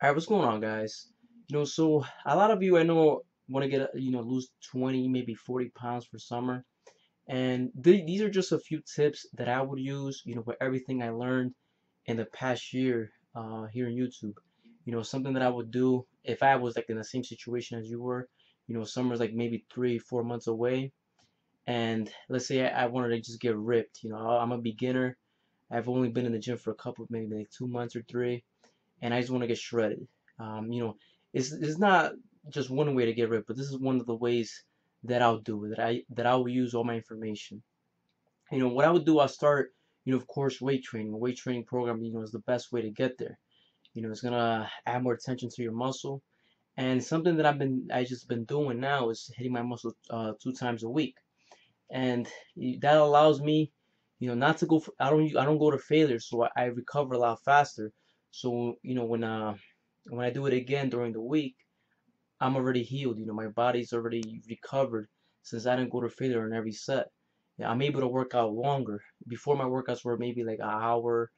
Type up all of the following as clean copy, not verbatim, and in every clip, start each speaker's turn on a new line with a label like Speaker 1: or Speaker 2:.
Speaker 1: All right, what's going on, guys? So a lot of you I know want to get, lose 20, maybe 40 pounds for summer. And these are just a few tips that I would use, with everything I learned in the past year here on YouTube. Something that I would do if I was like in the same situation as you were. Summer's like maybe 3, 4 months away. And let's say I wanted to just get ripped. I'm a beginner. I've only been in the gym for a couple, maybe like 2 months or three, and I just want to get shredded. It's not just one way to get ripped, but this is one of the ways that I'll do it, that I will use all my information. What I would do, I'll start, of course, weight training. A weight training program, is the best way to get there. It's gonna add more attention to your muscle. And something that I just been doing now is hitting my muscle 2 times a week, and that allows me, not to go. I don't go to failure, so I recover a lot faster. So when I do it again during the week, I'm already healed. My body's already recovered since I didn't go to failure in every set. Yeah, I'm able to work out longer. Before my workouts were maybe like an hour,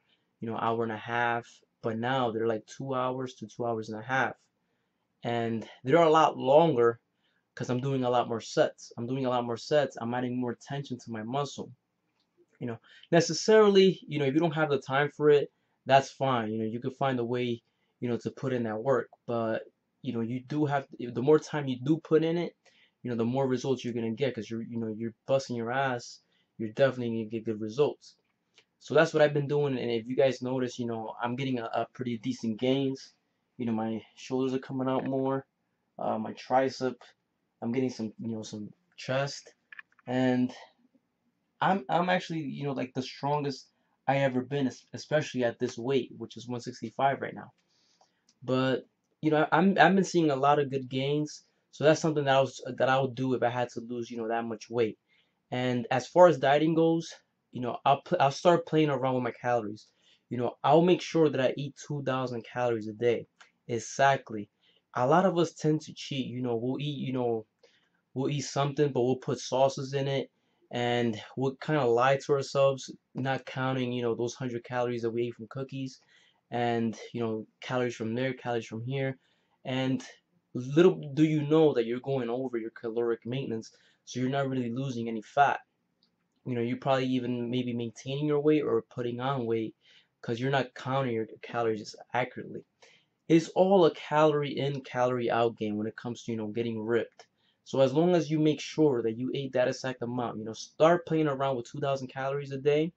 Speaker 1: hour and a half, but now they're like 2 hours to 2 hours and a half, and they're a lot longer because I'm doing a lot more sets. I'm adding more tension to my muscle. You know, necessarily, if you don't have the time for it, that's fine. You could find a way, to put in that work. But, you do have, the more time you do put in it, the more results you're gonna get because you're busting your ass. You're definitely gonna get good results. So that's what I've been doing. And if you guys notice, I'm getting a pretty decent gains. My shoulders are coming out more. My tricep, I'm getting some chest, and I'm actually, like the strongest I ever been, especially at this weight, which is 165 right now. But I've been seeing a lot of good gains, so that's something that I would do if I had to lose, that much weight. And as far as dieting goes, I'll start playing around with my calories. I'll make sure that I eat 2,000 calories a day. Exactly. A lot of us tend to cheat. We'll eat something, but we'll put sauces in it, and we'll kind of lie to ourselves, not counting, those 100 calories that we ate from cookies, and calories from there, calories from here, and little do you know that you're going over your caloric maintenance, so you're not really losing any fat. You're probably even maybe maintaining your weight or putting on weight because you're not counting your calories accurately. It's all a calorie in, calorie out game when it comes to, getting ripped. So as long as you make sure that you ate that exact amount, start playing around with 2,000 calories a day.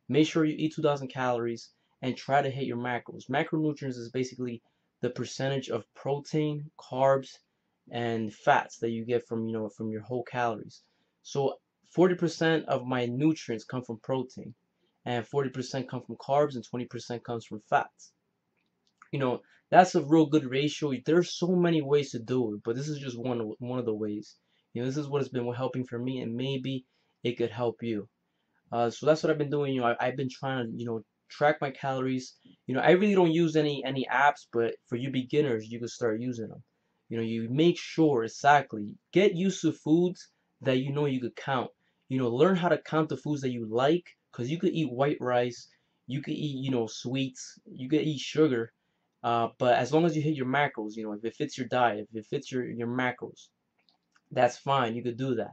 Speaker 1: Make sure you eat 2,000 calories and try to hit your macros. Macronutrients is basically the percentage of protein, carbs, and fats that you get from your whole calories. So 40% of my nutrients come from protein, and 40% come from carbs, and 20% comes from fats. you know that's a real good ratio. There's so many ways to do it, but this is just one of the ways. This is what has been helping for me, and maybe it could help you. So that's what I've been doing. I've been trying to track my calories. I really don't use any apps, but for you beginners, you can start using them. You make sure, exactly, get used to foods that you could count. Learn how to count the foods that you like, because you could eat white rice, you could eat sweets, you could eat sugar, but as long as you hit your macros, if it fits your diet, if it fits your macros, that's fine. You could do that.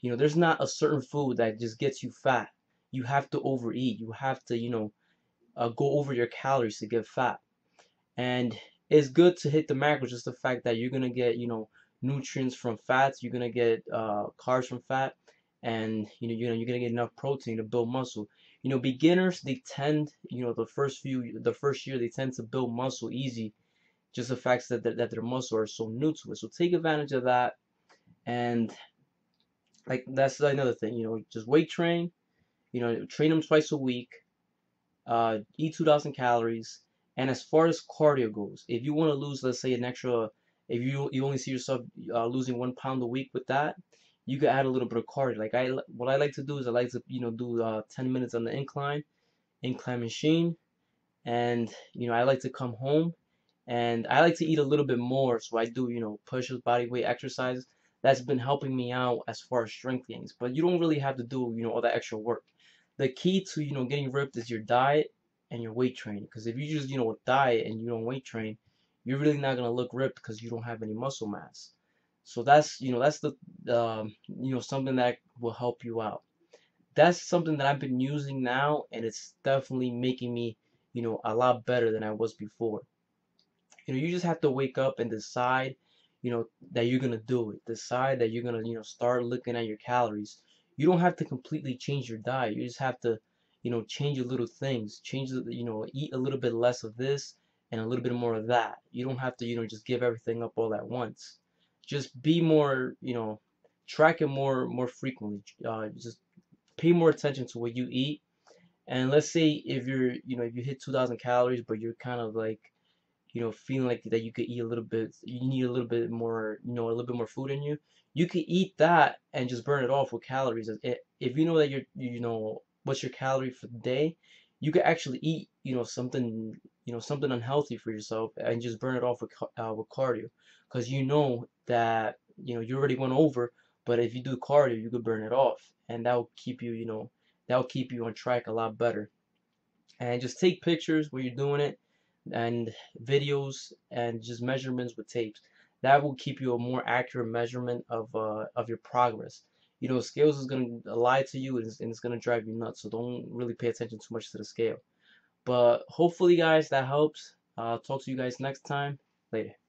Speaker 1: There's not a certain food that just gets you fat. You have to overeat. You have to, go over your calories to get fat. And it's good to hit the macros, just the fact that you're gonna get, nutrients from fats. You're gonna get carbs from fat, and you're gonna get enough protein to build muscle. Beginners, they tend, the first year they tend to build muscle easy, just the fact that their muscle are so new to it. So take advantage of that, and like that's another thing. Just weight train. Train them twice a week. Eat 2,000 calories. And as far as cardio goes, if you want to lose, let's say, an extra, if you only see yourself losing 1 pound a week with that, you could add a little bit of cardio. What I like to do is I like to do 10 minutes on the incline machine, and I like to come home, and I like to eat a little bit more, so I do pushes, body weight exercises. That's been helping me out as far as strength gains, but you don't really have to do all that extra work. The key to getting ripped is your diet and your weight training, because if you just diet and you don't weight train, you're really not gonna look ripped because you don't have any muscle mass. So that's that's the something that will help you out. That's something that I've been using now, and it's definitely making me a lot better than I was before. You just have to wake up and decide, that you're gonna do it. Decide that you're gonna, start looking at your calories. You don't have to completely change your diet. You just have to, change a little things. Change the, eat a little bit less of this and a little bit more of that. You don't have to, just give everything up all at once. Just be more, track it more frequently. Just pay more attention to what you eat. And let's say if you're, if you hit 2,000 calories, but you're kind of like feeling like that you could eat a little bit, you need a little bit more, a little bit more food in you, you could eat that and just burn it off with calories. If you know that what's your calorie for the day, you could actually eat, something, something unhealthy for yourself and just burn it off with cardio, because you know that, you already went over, but if you do cardio, you could burn it off, and that will keep you, that will keep you on track a lot better. And just take pictures when you're doing it, and videos, and just measurements with tapes. That will keep you a more accurate measurement of your progress. Scales is gonna lie to you, and it's gonna drive you nuts. So don't really pay attention too much to the scale. But hopefully, guys, that helps. Talk to you guys next time. Later.